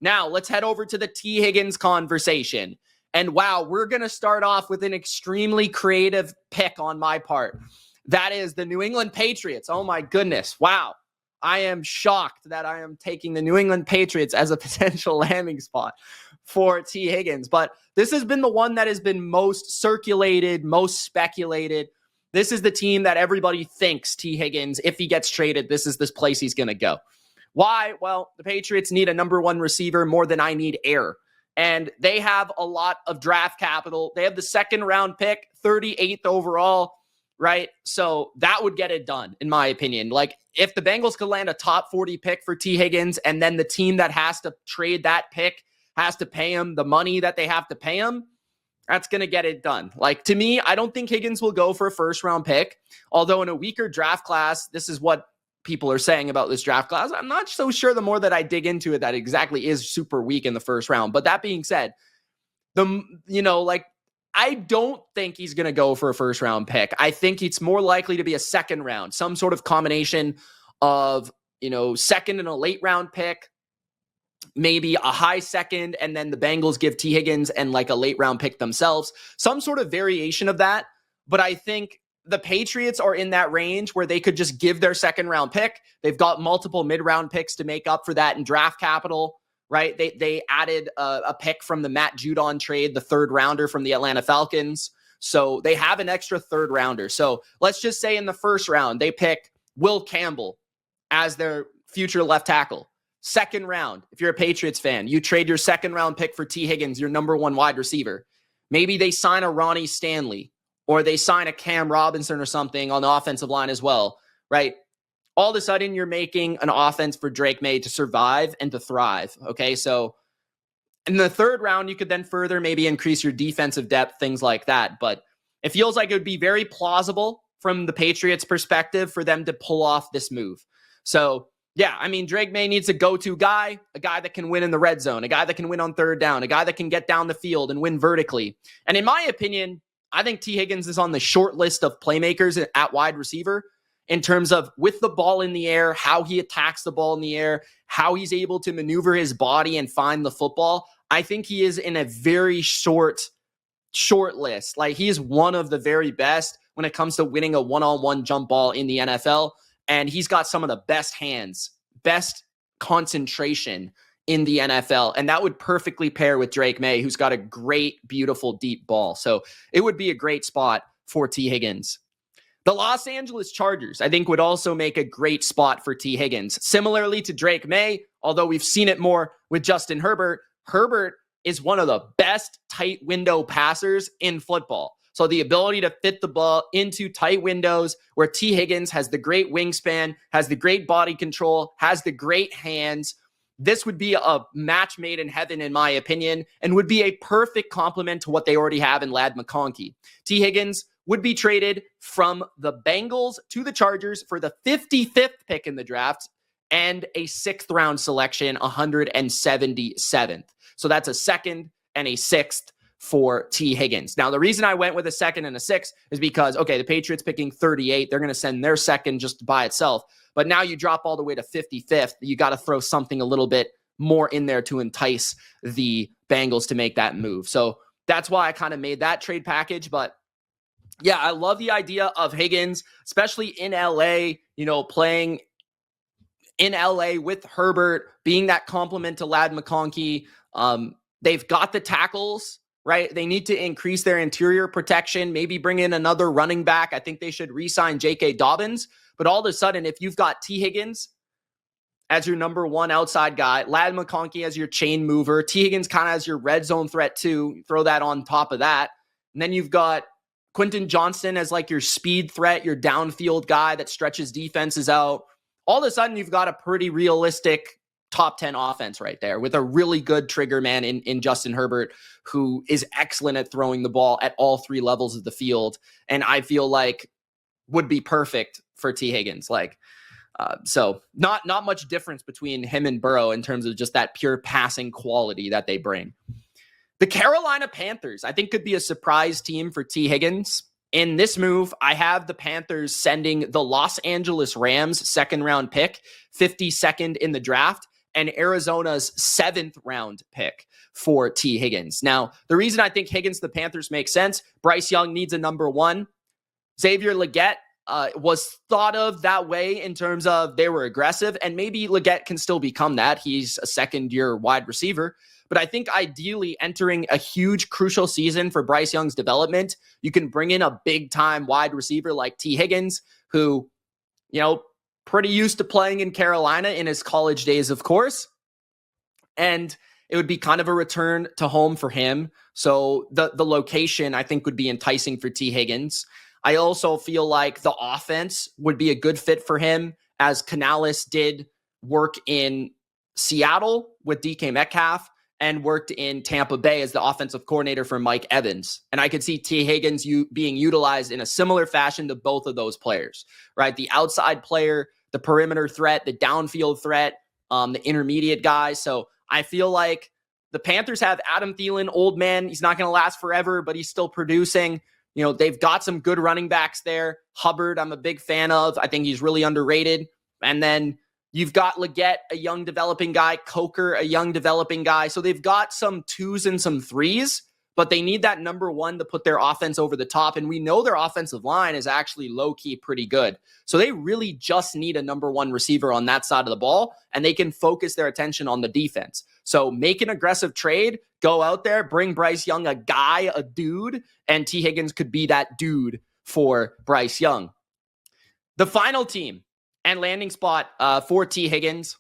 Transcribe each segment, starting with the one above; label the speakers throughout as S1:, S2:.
S1: Now, let's head over to the Tee Higgins conversation. And wow, we're going to start off with an extremely creative pick on my part. That is the New England Patriots. Oh my goodness. Wow. I am shocked that I am taking the New England Patriots as a potential landing spot for Tee Higgins. But this has been the one that has been most circulated, most speculated. This is the team that everybody thinks Tee Higgins, if he gets traded, this is this place he's going to go. Why? Well, the Patriots need a number one receiver more than I need air. And they have a lot of draft capital. They have the second round pick, 38th overall, right? So that would get it done, in my opinion. Like, if the Bengals could land a top 40 pick for Tee Higgins, and then the team that has to trade that pick has to pay him the money that they have to pay him, that's going to get it done. Like, to me, I don't think Higgins will go for a first round pick. Although in a weaker draft class, this is what people are saying about this draft class. I'm not so sure the more that I dig into it that exactly is super weak in the first round. But that being said, I don't think he's going to go for a first round pick. I think it's more likely to be a second round, some sort of combination of, second and a late round pick, maybe a high second, and then the Bengals give Tee Higgins and like a late round pick themselves, some sort of variation of that. But I think the Patriots are in that range where they could just give their second round pick. They've got multiple mid-round picks to make up for that in draft capital, right? They added a pick from the Matt Judon trade, the third rounder from the Atlanta Falcons. So they have an extra third rounder. So let's just say in the first round, they pick Will Campbell as their future left tackle. Second round, if you're a Patriots fan, you trade your second round pick for Tee Higgins, your number one wide receiver. Maybe they sign a Ronnie Stanley, or they sign a Cam Robinson or something on the offensive line as well, right? All of a sudden, you're making an offense for Drake May to survive and to thrive, okay? So in the third round, you could then further maybe increase your defensive depth, things like that. But it feels like it would be very plausible from the Patriots' perspective for them to pull off this move. So yeah, I mean, Drake May needs a go-to guy, a guy that can win in the red zone, a guy that can win on third down, a guy that can get down the field and win vertically. And in my opinion, I think Tee Higgins is on the short list of playmakers at wide receiver in terms of with the ball in the air, how he attacks the ball in the air, how he's able to maneuver his body and find the football. I think he is in a very short list. Like, he is one of the very best when it comes to winning a one-on-one jump ball in the NFL. And he's got some of the best hands, best concentration in the NFL. And that would perfectly pair with Drake May, who's got a great, beautiful, deep ball. So it would be a great spot for Tee Higgins. The Los Angeles Chargers, I think, would also make a great spot for Tee Higgins. Similarly to Drake May, although we've seen it more with Justin Herbert, Herbert is one of the best tight window passers in football. So the ability to fit the ball into tight windows where Tee Higgins has the great wingspan, has the great body control, has the great hands. This would be a match made in heaven, in my opinion, and would be a perfect complement to what they already have in Ladd McConkey. Tee Higgins would be traded from the Bengals to the Chargers for the 55th pick in the draft and a 6th round selection, 177th. So that's a second and a 6th for Tee Higgins. Now, the reason I went with a second and a 6th is because, okay, the Patriots picking 38, they're going to send their second just by itself. But now you drop all the way to 55th. You got to throw something a little bit more in there to entice the Bengals to make that move. So that's why I kind of made that trade package. But yeah, I love the idea of Higgins, especially in LA, playing in LA with Herbert, being that complement to Ladd McConkey. They've got the tackles, right? They need to increase their interior protection, maybe bring in another running back. I think they should re-sign J.K. Dobbins. But all of a sudden, if you've got Tee Higgins as your number one outside guy, Ladd McConkey as your chain mover, Tee Higgins kind of as your red zone threat too, throw that on top of that. And then you've got Quentin Johnston as like your speed threat, your downfield guy that stretches defenses out. All of a sudden, you've got a pretty realistic top 10 offense right there with a really good trigger man in Justin Herbert, who is excellent at throwing the ball at all three levels of the field. And I feel like would be perfect for Tee Higgins. So not much difference between him and Burrow in terms of just that pure passing quality that they bring. The Carolina Panthers, I think, could be a surprise team for Tee Higgins. In this move, I have the Panthers sending the Los Angeles Rams second round pick, 52nd in the draft, and Arizona's 7th round pick for Tee Higgins. Now, the reason I think Higgins to the Panthers makes sense, Bryce Young needs a number one. Xavier Legette was thought of that way in terms of they were aggressive, and maybe Legette can still become that. He's a second-year wide receiver. But I think ideally entering a huge, crucial season for Bryce Young's development, you can bring in a big-time wide receiver like Tee Higgins, who, pretty used to playing in Carolina in his college days, of course. And it would be kind of a return to home for him. So the location, I think, would be enticing for Tee Higgins. I also feel like the offense would be a good fit for him, as Canales did work in Seattle with DK Metcalf and worked in Tampa Bay as the offensive coordinator for Mike Evans. And I could see Tee Higgins being utilized in a similar fashion to both of those players, right? The outside player, the perimeter threat, the downfield threat, the intermediate guy. So I feel like the Panthers have Adam Thielen, old man. He's not going to last forever, but he's still producing. They've got some good running backs there. Hubbard, I'm a big fan of. I think he's really underrated. And then you've got Legette, a young developing guy. Coker, a young developing guy. So they've got some 2s and some 3s, but they need that number one to put their offense over the top. And we know their offensive line is actually low-key pretty good. So they really just need a number one receiver on that side of the ball, and they can focus their attention on the defense. So make an aggressive trade, go out there, bring Bryce Young, a guy, a dude, and Tee Higgins could be that dude for Bryce Young. The final team and landing spot for Tee Higgins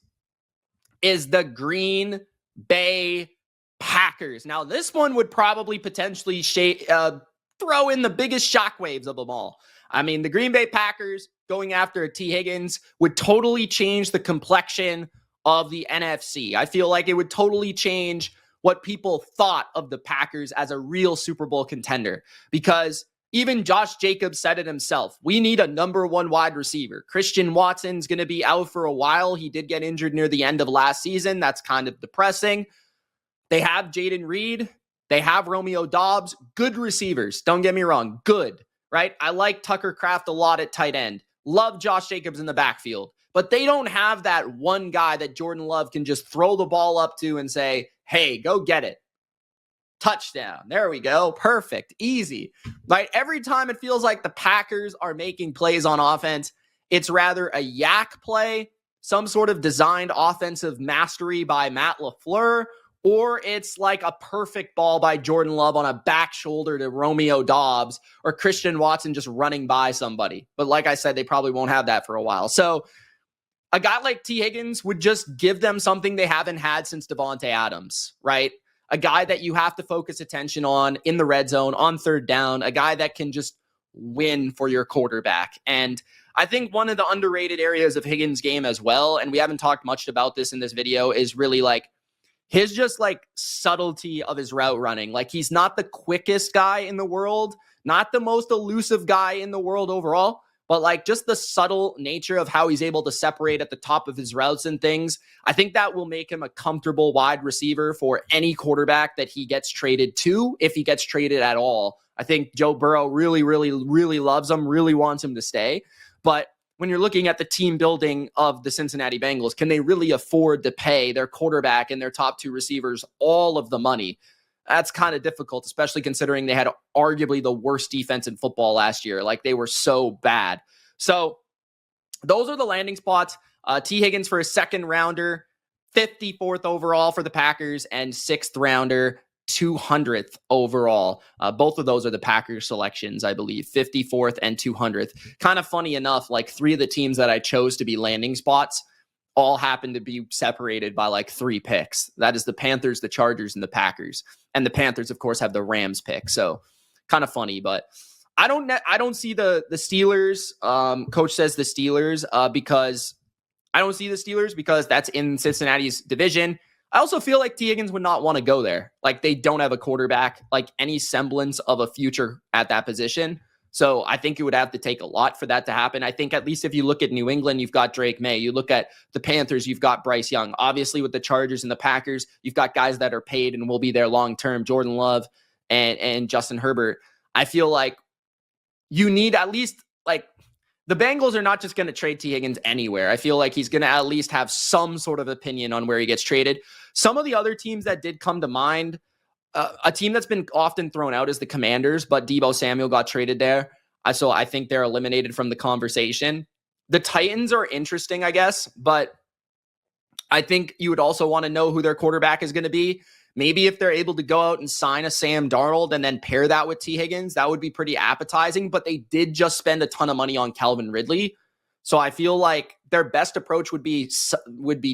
S1: is the Green Bay Packers. Now, this one would probably potentially throw in the biggest shockwaves of them all. I mean, the Green Bay Packers going after Tee Higgins would totally change the complexion of the NFC. I feel like it would totally change what people thought of the Packers as a real Super Bowl contender, because even Josh Jacobs said it himself. We need a number one wide receiver. Christian Watson's going to be out for a while. He did get injured near the end of last season. That's kind of depressing. They have Jaden Reed. They have Romeo Doubs. Good receivers. Don't get me wrong. Good, right? I like Tucker Kraft a lot at tight end. Love Josh Jacobs in the backfield. But they don't have that one guy that Jordan Love can just throw the ball up to and say, hey, go get it. Touchdown. There we go. Perfect. Easy. Right? Every time it feels like the Packers are making plays on offense, it's rather a yak play, some sort of designed offensive mastery by Matt LaFleur, or it's like a perfect ball by Jordan Love on a back shoulder to Romeo Doubs, or Christian Watson just running by somebody. But like I said, they probably won't have that for a while. So a guy like Tee Higgins would just give them something they haven't had since Devontae Adams, right? A guy that you have to focus attention on in the red zone, on third down, a guy that can just win for your quarterback. And I think one of the underrated areas of Higgins' game as well, and we haven't talked much about this in this video, is really like his just like subtlety of his route running. Like, he's not the quickest guy in the world, not the most elusive guy in the world overall, but like just the subtle nature of how he's able to separate at the top of his routes and things. I think that will make him a comfortable wide receiver for any quarterback that he gets traded to, if he gets traded at all. I think Joe Burrow really, really, really loves him, really wants him to stay. But when you're looking at the team building of the Cincinnati Bengals, can they really afford to pay their quarterback and their top two receivers all of the money? That's kind of difficult, especially considering they had arguably the worst defense in football last year. Like, they were so bad. So those are the landing spots. Tee Higgins for a second rounder, 54th overall for the Packers, and 6th rounder, 200th overall. Both of those are the Packers selections, I believe, 54th and 200th. Kind of funny enough, like 3 of the teams that I chose to be landing spots all happen to be separated by like 3 picks. That is the Panthers, the Chargers, and the Packers. And the Panthers, of course, have the Rams pick. So kind of funny, but I don't see the Steelers. Coach says the Steelers because I don't see the Steelers because that's in Cincinnati's division. I also feel like Tee Higgins would not want to go there. Like, they don't have a quarterback, like any semblance of a future at that position. So I think it would have to take a lot for that to happen. I think at least if you look at New England, you've got Drake May. You look at the Panthers, you've got Bryce Young. Obviously, with the Chargers and the Packers, you've got guys that are paid and will be there long-term, Jordan Love and Justin Herbert. I feel like you need at least like the Bengals are not just going to trade Tee Higgins anywhere. I feel like he's going to at least have some sort of opinion on where he gets traded. Some of the other teams that did come to mind, a team that's been often thrown out is the Commanders, but Deebo Samuel got traded there. So I think they're eliminated from the conversation. The Titans are interesting, I guess, but I think you would also want to know who their quarterback is going to be. Maybe if they're able to go out and sign a Sam Darnold and then pair that with Tee Higgins, that would be pretty appetizing. But they did just spend a ton of money on Calvin Ridley. So I feel like their best approach would be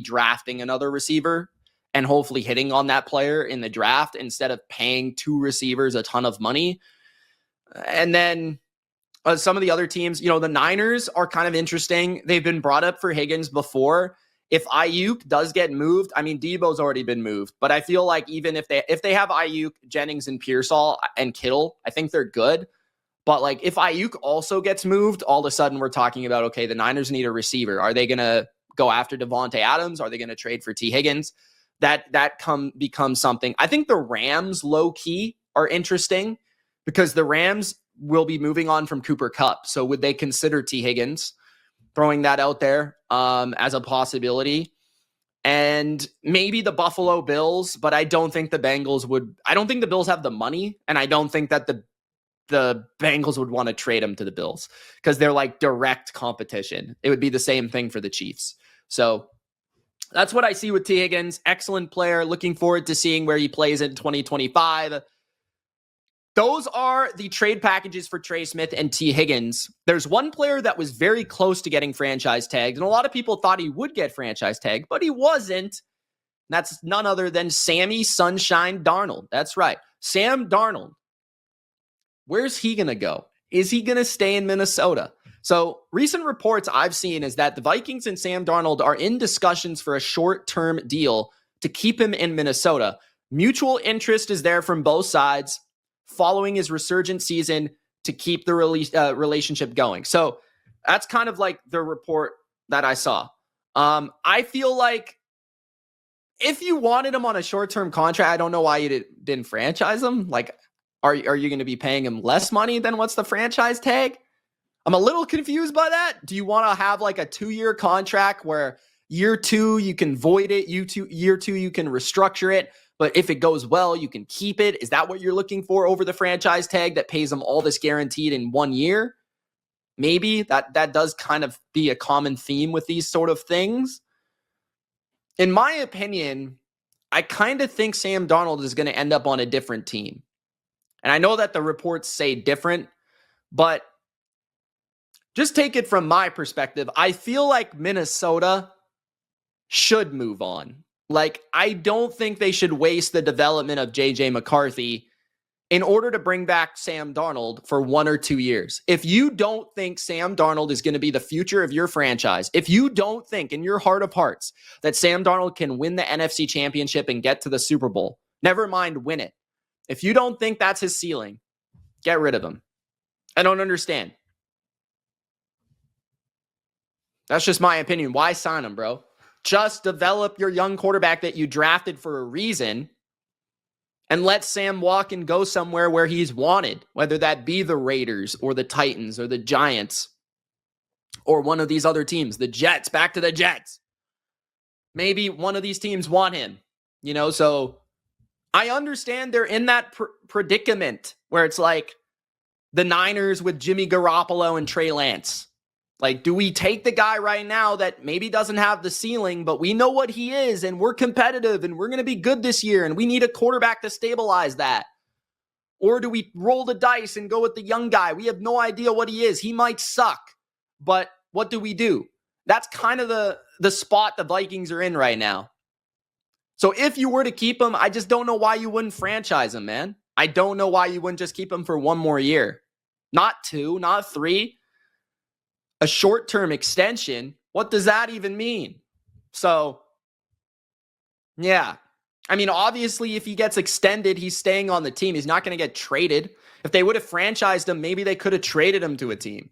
S1: drafting another receiver and hopefully hitting on that player in the draft instead of paying two receivers a ton of money. And then some of the other teams, the Niners are kind of interesting. They've been brought up for Higgins before. If Ayuk does get moved, I mean, Debo's already been moved, but I feel like even if they have Ayuk, Jennings, and Pearsall and Kittle, I think they're good. But like if Ayuk also gets moved, all of a sudden we're talking about, okay, the Niners need a receiver. Are they going to go after Devontae Adams? Are they going to trade for Tee Higgins? That becomes something. I think the Rams low key are interesting because the Rams will be moving on from Cooper Kupp. So would they consider Tee Higgins? Throwing that out there as a possibility. And maybe the Buffalo Bills, but I don't think the Bengals would. I don't think the Bills have the money, and I don't think that the Bengals would want to trade him to the Bills because they're like direct competition. It would be the same thing for the Chiefs. So that's what I see with Tee Higgins. Excellent player. Looking forward to seeing where he plays in 2025. Those are the trade packages for Trey Smith and Tee Higgins. There's one player that was very close to getting franchise tagged, and a lot of people thought he would get franchise tagged, but he wasn't. That's none other than Sammy Sunshine Darnold. That's right. Sam Darnold. Where's he going to go? Is he going to stay in Minnesota? So recent reports I've seen is that the Vikings and Sam Darnold are in discussions for a short-term deal to keep him in Minnesota. Mutual interest is there from both sides, following his resurgent season to keep the relationship going. So that's kind of like the report that I saw. I feel like if you wanted him on a short-term contract, I don't know why you didn't franchise him. Like, are you going to be paying him less money than what's the franchise tag? I'm a little confused by that. Do you want to have like a 2-year contract where year 2 you can void it, year two you can restructure it, but if it goes well, you can keep it? Is that what you're looking for over the franchise tag that pays them all this guaranteed in 1 year? Maybe that does kind of be a common theme with these sort of things. In my opinion, I kind of think Sam Darnold is going to end up on a different team. And I know that the reports say different, but just take it from my perspective. I feel like Minnesota should move on. Like, I don't think they should waste the development of J.J. McCarthy in order to bring back Sam Darnold for 1 or 2 years. If you don't think Sam Darnold is going to be the future of your franchise, if you don't think in your heart of hearts that Sam Darnold can win the NFC Championship and get to the Super Bowl, never mind win it. If you don't think that's his ceiling, get rid of him. I don't understand. That's just my opinion. Why sign him, bro? Just develop your young quarterback that you drafted for a reason and let Sam walk and go somewhere where he's wanted, whether that be the Raiders or the Titans or the Giants or one of these other teams, the Jets, back to the Jets. Maybe one of these teams want him, so I understand they're in that predicament where it's like the Niners with Jimmy Garoppolo and Trey Lance. Like, do we take the guy right now that maybe doesn't have the ceiling, but we know what he is and we're competitive and we're going to be good this year and we need a quarterback to stabilize that? Or do we roll the dice and go with the young guy? We have no idea what he is. He might suck, but what do we do? That's kind of the spot the Vikings are in right now. So if you were to keep him, I just don't know why you wouldn't franchise him, man. I don't know why you wouldn't just keep him for 1 more year. Not 2, not 3. A short-term extension, what does that even mean? So, yeah. I mean, obviously, if he gets extended, he's staying on the team. He's not going to get traded. If they would have franchised him, maybe they could have traded him to a team.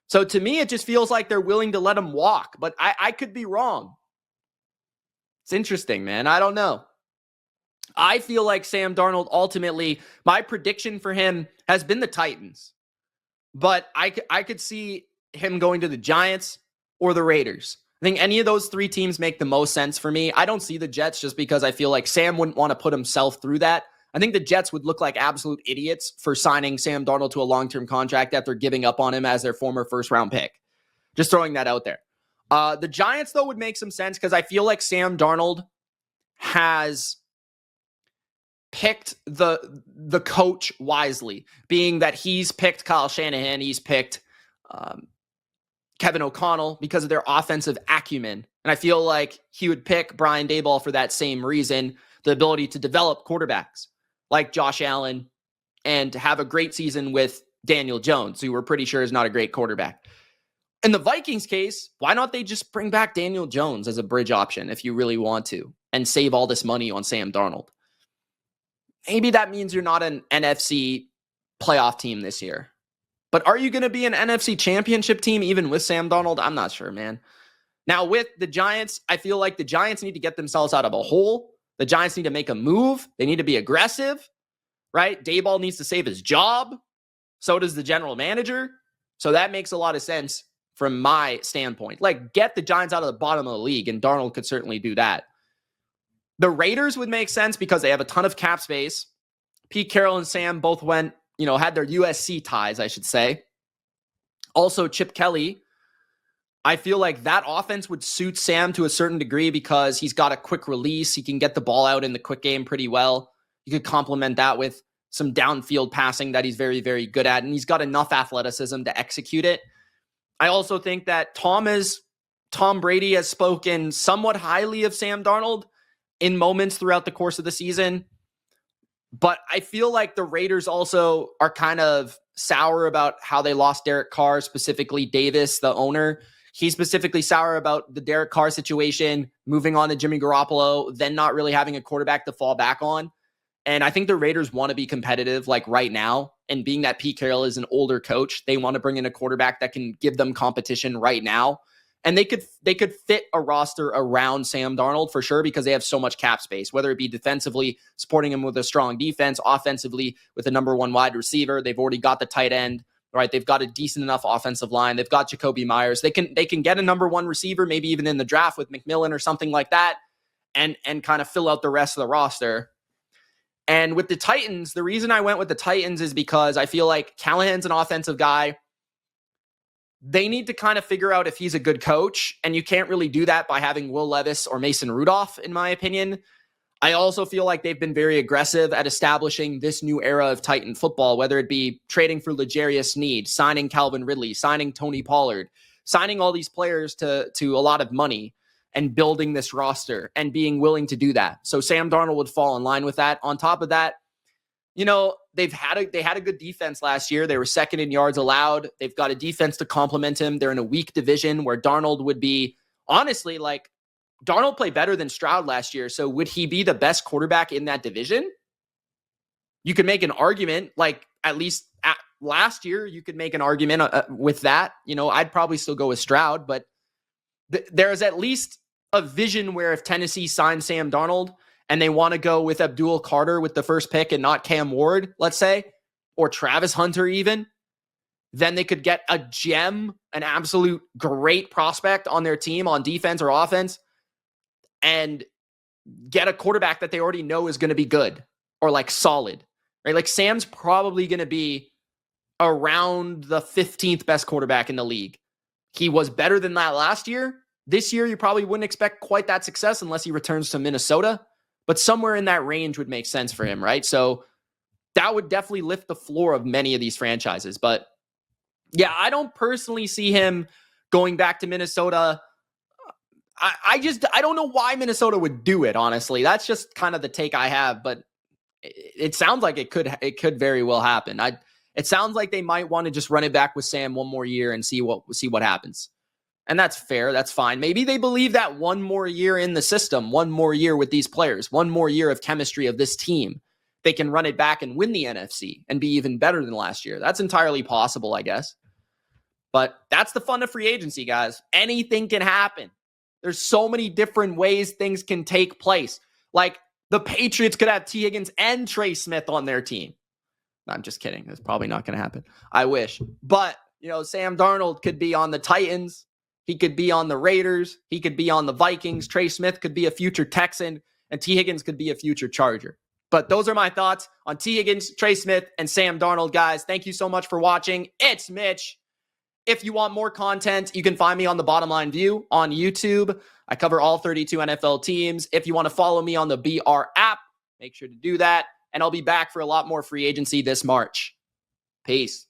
S1: So to me, it just feels like they're willing to let him walk, but I could be wrong. It's interesting, man. I don't know. I feel like Sam Darnold, ultimately, my prediction for him has been the Titans. But I could see him going to the Giants or the Raiders. I think any of those three teams make the most sense for me. I don't see the Jets just because I feel like Sam wouldn't want to put himself through that. I think the Jets would look like absolute idiots for signing Sam Darnold to a long-term contract after giving up on him as their former first-round pick. Just throwing that out there. The Giants, though, would make some sense because I feel like Sam Darnold has picked the coach wisely, being that he's picked Kyle Shanahan, he's picked Kevin O'Connell because of their offensive acumen. And I feel like he would pick Brian Daboll for that same reason, the ability to develop quarterbacks like Josh Allen and have a great season with Daniel Jones, who we're pretty sure is not a great quarterback. In the Vikings case, why not they just bring back Daniel Jones as a bridge option if you really want to and save all this money on Sam Darnold? Maybe that means you're not an NFC playoff team this year. But are you going to be an NFC championship team even with Sam Darnold? I'm not sure, man. Now, with the Giants, I feel like the Giants need to get themselves out of a hole. The Giants need to make a move. They need to be aggressive, right? Daboll needs to save his job. So does the general manager. So that makes a lot of sense from my standpoint. Like, get the Giants out of the bottom of the league, and Darnold could certainly do that. The Raiders would make sense because they have a ton of cap space. Pete Carroll and Sam both went, had their USC ties, I should say. Also, Chip Kelly. I feel like that offense would suit Sam to a certain degree because he's got a quick release. He can get the ball out in the quick game pretty well. You could complement that with some downfield passing that he's very, very good at. And he's got enough athleticism to execute it. I also think that Tom Brady has spoken somewhat highly of Sam Darnold in moments throughout the course of the season. But I feel like the Raiders also are kind of sour about how they lost Derek Carr, specifically Davis, the owner. He's specifically sour about the Derek Carr situation, moving on to Jimmy Garoppolo, then not really having a quarterback to fall back on. And I think the Raiders want to be competitive like right now. And being that Pete Carroll is an older coach, they want to bring in a quarterback that can give them competition right now. And they could fit a roster around Sam Darnold for sure because they have so much cap space, whether it be defensively, supporting him with a strong defense, offensively with a number one wide receiver. They've already got the tight end, right? They've got a decent enough offensive line. They've got Jacoby Myers. They can get a number one receiver, maybe even in the draft with McMillan or something like that, and kind of fill out the rest of the roster. And with the Titans, the reason I went with the Titans is because I feel like Callahan's an offensive guy. They need to kind of figure out if he's a good coach, and you can't really do that by having Will Levis or Mason Rudolph, in my opinion. I also feel like they've been very aggressive at establishing this new era of Titan football, whether it be trading for L'Jarius Sneed, signing Calvin Ridley, signing Tony Pollard, signing all these players to a lot of money and building this roster and being willing to do that. So Sam Darnold would fall in line with that. On top of that, they had a good defense last year. They were second in yards allowed. They've got a defense to complement him. They're in a weak division where Darnold would be, honestly, like, Darnold played better than Stroud last year. So would he be the best quarterback in that division? You could make an argument, like, at least last year, you could make an argument with that. I'd probably still go with Stroud, but there is at least a vision where if Tennessee signs Sam Darnold and they want to go with Abdul Carter with the first pick and not Cam Ward, let's say, or Travis Hunter even, then they could get a gem, an absolute great prospect on their team on defense or offense, and get a quarterback that they already know is going to be good or like solid, right? Like Sam's probably going to be around the 15th best quarterback in the league. He was better than that last year. This year, you probably wouldn't expect quite that success unless he returns to Minnesota, but somewhere in that range would make sense for him, right? So that would definitely lift the floor of many of these franchises. But yeah, I don't personally see him going back to Minnesota. I don't know why Minnesota would do it, honestly. That's just kind of the take I have, but it sounds like it could very well happen. It sounds like they might want to just run it back with Sam one more year and see what happens. And that's fair. That's fine. Maybe they believe that one more year in the system, one more year with these players, one more year of chemistry of this team, they can run it back and win the NFC and be even better than last year. That's entirely possible, I guess. But that's the fun of free agency, guys. Anything can happen. There's so many different ways things can take place. Like the Patriots could have Tee Higgins and Trey Smith on their team. No, I'm just kidding. That's probably not going to happen. I wish. But, Sam Darnold could be on the Titans. He could be on the Raiders. He could be on the Vikings. Trey Smith could be a future Texan, and Tee Higgins could be a future Charger. But those are my thoughts on Tee Higgins, Trey Smith, and Sam Darnold, guys. Thank you so much for watching. It's Mitch. If you want more content, you can find me on The Bottom Line View on YouTube. I cover all 32 NFL teams. If you want to follow me on the BR app, make sure to do that. And I'll be back for a lot more free agency this March. Peace.